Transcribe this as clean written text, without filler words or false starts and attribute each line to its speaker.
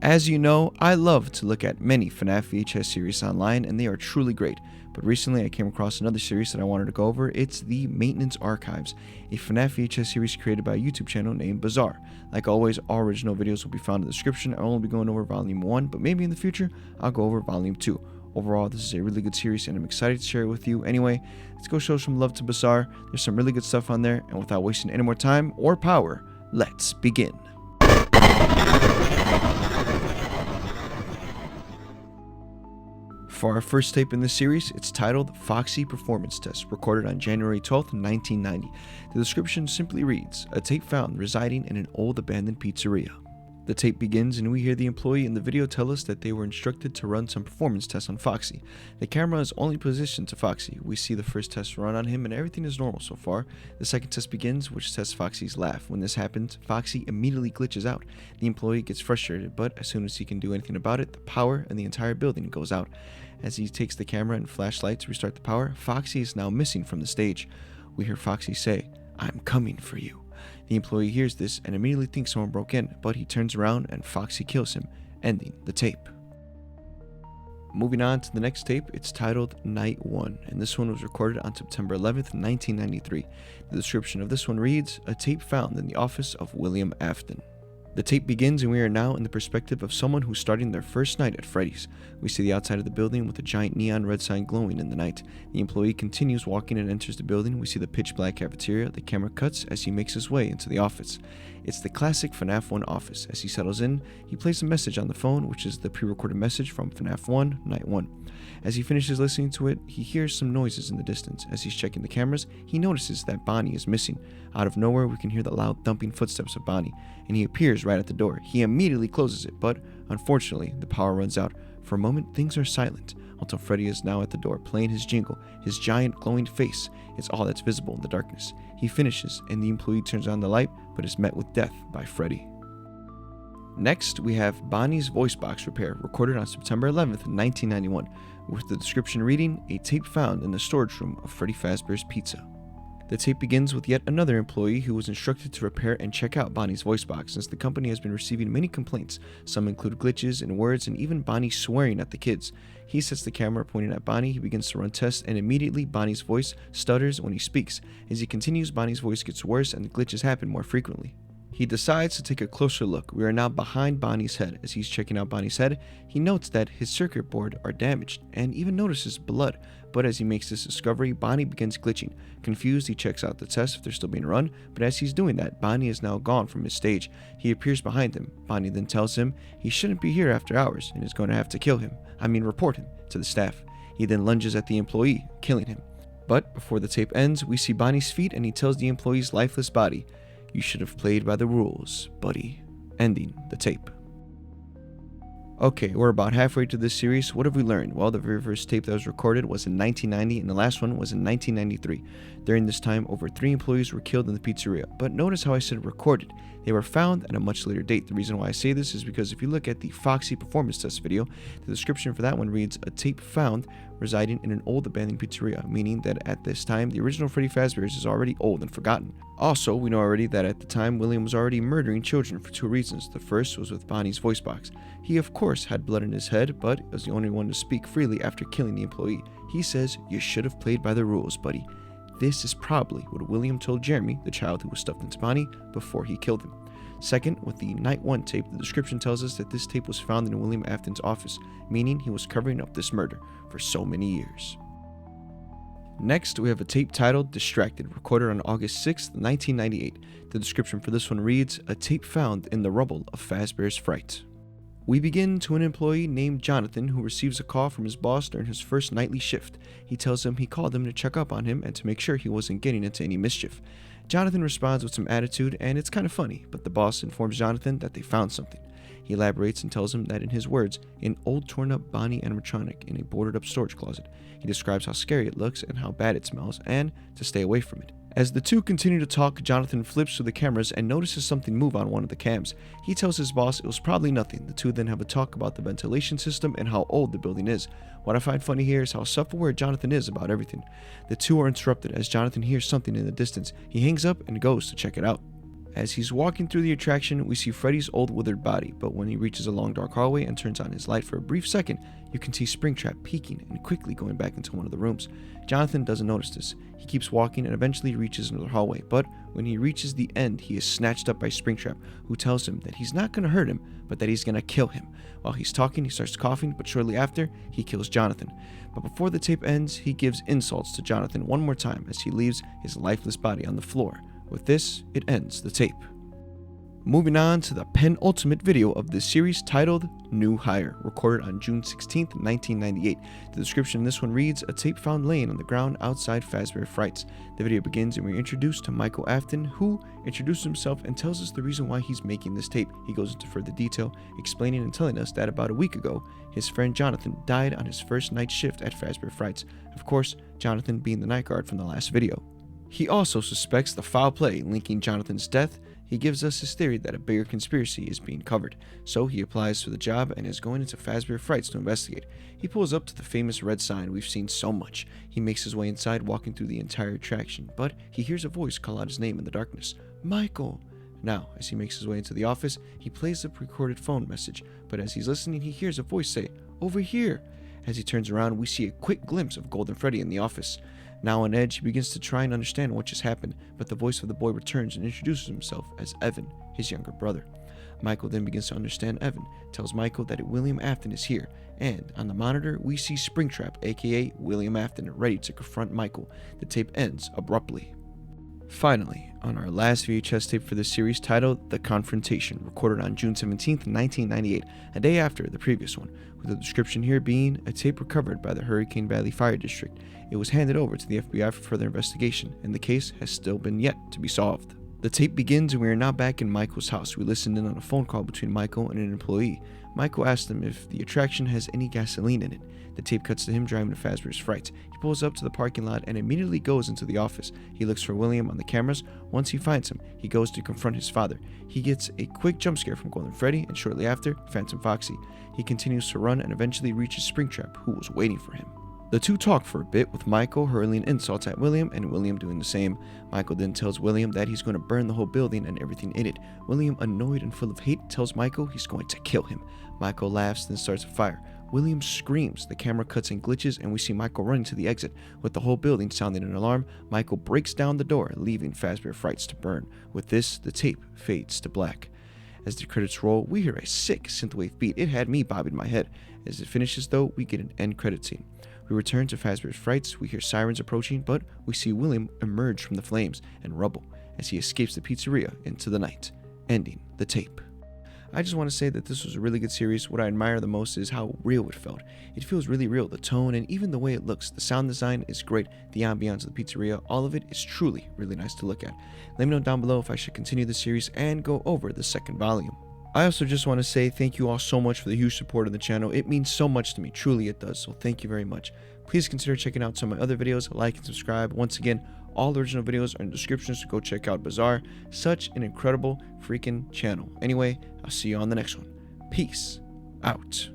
Speaker 1: As you know, I love to look at many Fnaf VHS series online, and they are truly great. But recently I came across another series that I wanted to go over. It's the Maintenance Archives, a Fnaf VHS series created by a YouTube channel named Buzzare. Like always, all original videos will be found in the description. I'll only be going over Volume 1, but maybe in the future, I'll go over Volume 2. Overall, this is a really good series, and I'm excited to share it with you. Anyway, let's go show some love to Buzzare. There's some really good stuff on there, and without wasting any more time or power, let's begin. For our first tape in this series, it's titled Foxy Performance Test, recorded on January 12th, 1990. The description simply reads, a tape found residing in an old abandoned pizzeria. The tape begins and we hear the employee in the video tell us that they were instructed to run some performance tests on Foxy. The camera is only positioned to Foxy. We see the first test run on him and everything is normal so far. The second test begins, which tests Foxy's laugh. When this happens, Foxy immediately glitches out. The employee gets frustrated, but as soon as he can do anything about it, the power in the entire building goes out. As he takes the camera and flashlight to restart the power, Foxy is now missing from the stage. We hear Foxy say, "I'm coming for you." The employee hears this and immediately thinks someone broke in, but he turns around and Foxy kills him, ending the tape. Moving on to the next tape, it's titled Night 1, and this one was recorded on September 11th, 1993. The description of this one reads, a tape found in the office of William Afton. The tape begins and we are now in the perspective of someone who's starting their first night at Freddy's. We see the outside of the building with a giant neon red sign glowing in the night. The employee continues walking and enters the building. We see the pitch black cafeteria. The camera cuts as he makes his way into the office. It's the classic FNAF 1 office. As he settles in, he plays a message on the phone, which is the pre-recorded message from FNAF 1, Night 1. As he finishes listening to it, he hears some noises in the distance. As he's checking the cameras, he notices that Bonnie is missing. Out of nowhere, we can hear the loud thumping footsteps of Bonnie, and he appears right at the door. He immediately closes it, but unfortunately, the power runs out. For a moment, things are silent, until Freddy is now at the door, playing his jingle. His giant glowing face is all that's visible in the darkness. He finishes, and the employee turns on the light, but is met with death by Freddy. Next, we have Bonnie's voice box repair, recorded on September 11th, 1991, with the description reading, a tape found in the storage room of Freddy Fazbear's Pizza. The tape begins with yet another employee who was instructed to repair and check out Bonnie's voice box, since the company has been receiving many complaints. Some include glitches in words and even Bonnie swearing at the kids. He sets the camera pointing at Bonnie. He begins to run tests, and immediately Bonnie's voice stutters when he speaks. As he continues, Bonnie's voice gets worse and the glitches happen more frequently. He decides to take a closer look. We are now behind Bonnie's head. As he's checking out Bonnie's head, he notes that his circuit board are damaged and even notices blood. But as he makes this discovery, Bonnie begins glitching. Confused, he checks out the tests if they're still being run, but as he's doing that, Bonnie is now gone from his stage. He appears behind him. Bonnie then tells him he shouldn't be here after hours and is going to have to report him to the staff. He then lunges at the employee, killing him. But before the tape ends, we see Bonnie's feet and he tells the employee's lifeless body, "You should have played by the rules, buddy," ending the tape. Okay, we're about halfway to this series. What have we learned? Well, the very first tape that was recorded was in 1990 and the last one was in 1993. During this time, over 3 employees were killed in the pizzeria. But notice how I said recorded. They were found at a much later date. The reason why I say this is because if you look at the Foxy performance test video, the description for that one reads, a tape found residing in an old abandoned pizzeria, meaning that at this time, the original Freddy Fazbear's is already old and forgotten. Also, we know already that at the time, William was already murdering children for 2 reasons. The first was with Bonnie's voice box. He of course had blood in his head, but was the only one to speak freely after killing the employee. He says, "You should have played by the rules, buddy." This is probably what William told Jeremy, the child who was stuffed into Bonnie, before he killed him. Second, with the Night 1 tape, the description tells us that this tape was found in William Afton's office, meaning he was covering up this murder for so many years. Next, we have a tape titled Distracted, recorded on August 6th, 1998. The description for this one reads, a tape found in the rubble of Fazbear's Fright. We begin to an employee named Jonathan who receives a call from his boss during his first nightly shift. He tells him he called him to check up on him and to make sure he wasn't getting into any mischief. Jonathan responds with some attitude, and it's kind of funny, but the boss informs Jonathan that they found something. He elaborates and tells him that, in his words, an old torn-up Bonnie animatronic in a boarded-up storage closet. He describes how scary it looks and how bad it smells, and to stay away from it. As the two continue to talk, Jonathan flips through the cameras and notices something move on one of the cams. He tells his boss it was probably nothing. The two then have a talk about the ventilation system and how old the building is. What I find funny here is how self-aware Jonathan is about everything. The two are interrupted as Jonathan hears something in the distance. He hangs up and goes to check it out. As he's walking through the attraction, we see Freddy's old withered body, but when he reaches a long dark hallway and turns on his light for a brief second, you can see Springtrap peeking and quickly going back into one of the rooms. Jonathan doesn't notice this. He keeps walking and eventually reaches another hallway, but when he reaches the end, he is snatched up by Springtrap, who tells him that he's not going to hurt him, but that he's going to kill him. While he's talking, he starts coughing, but shortly after, he kills Jonathan. But before the tape ends, he gives insults to Jonathan one more time as he leaves his lifeless body on the floor. With this, it ends the tape. Moving on to the penultimate video of this series titled New Hire, recorded on June 16th, 1998. The description in this one reads, a tape found laying on the ground outside Fazbear Frights. The video begins and we're introduced to Michael Afton, who introduces himself and tells us the reason why he's making this tape. He goes into further detail, explaining and telling us that about a week ago, his friend Jonathan died on his first night shift at Fazbear Frights. Of course, Jonathan being the night guard from the last video. He also suspects the foul play linking Jonathan's death. He gives us his theory that a bigger conspiracy is being covered, so he applies for the job and is going into Fazbear Frights to investigate. He pulls up to the famous red sign we've seen so much. He makes his way inside, walking through the entire attraction, but he hears a voice call out his name in the darkness. Michael! Now, as he makes his way into the office, he plays the pre-recorded phone message, but as he's listening, he hears a voice say, over here! As he turns around, we see a quick glimpse of Golden Freddy in the office. Now on edge, he begins to try and understand what just happened, but the voice of the boy returns and introduces himself as Evan, his younger brother. Michael then begins to understand Evan, tells Michael that William Afton is here, and on the monitor, we see Springtrap, aka William Afton, ready to confront Michael. The tape ends abruptly. Finally, on our last VHS tape for this series titled The Confrontation, recorded on June 17th, 1998, a day after the previous one, with the description here being a tape recovered by the Hurricane Valley Fire District. It was handed over to the FBI for further investigation, and the case has still been yet to be solved. The tape begins and we are now back in Michael's house. We listened in on a phone call between Michael and an employee. Michael asked him if the attraction has any gasoline in it. The tape cuts to him driving to Fazbear's Frights. He pulls up to the parking lot and immediately goes into the office. He looks for William on the cameras. Once he finds him, he goes to confront his father. He gets a quick jump scare from Golden Freddy, and shortly after, Phantom Foxy. He continues to run and eventually reaches Springtrap, who was waiting for him. The two talk for a bit, with Michael hurling insults at William and William doing the same. Michael then tells William that he's going to burn the whole building and everything in it. William, annoyed and full of hate, tells Michael he's going to kill him. Michael laughs, then starts a fire. William screams, the camera cuts and glitches, and we see Michael running to the exit. With the whole building sounding an alarm, Michael breaks down the door, leaving Fazbear Frights to burn. With this, the tape fades to black. As the credits roll, we hear a sick synthwave beat. It had me bobbing my head. As it finishes though, we get an end credit scene. We return to Fazbear's Frights. We hear sirens approaching, but we see William emerge from the flames and rubble as he escapes the pizzeria into the night, ending the tape. I just want to say that this was a really good series. What I admire the most is how real it felt. It feels really real, the tone and even the way it looks. The sound design is great, the ambiance of the pizzeria, all of it is truly really nice to look at. Let me know down below if I should continue the series and go over the second volume. I also just want to say thank you all so much for the huge support on the channel. It means so much to me, truly it does, so thank you very much. Please consider checking out some of my other videos, like and subscribe. Once again, all the original videos are in the description, so go check out Buzzare. Such an incredible freaking channel. Anyway, I'll see you on the next one. Peace out.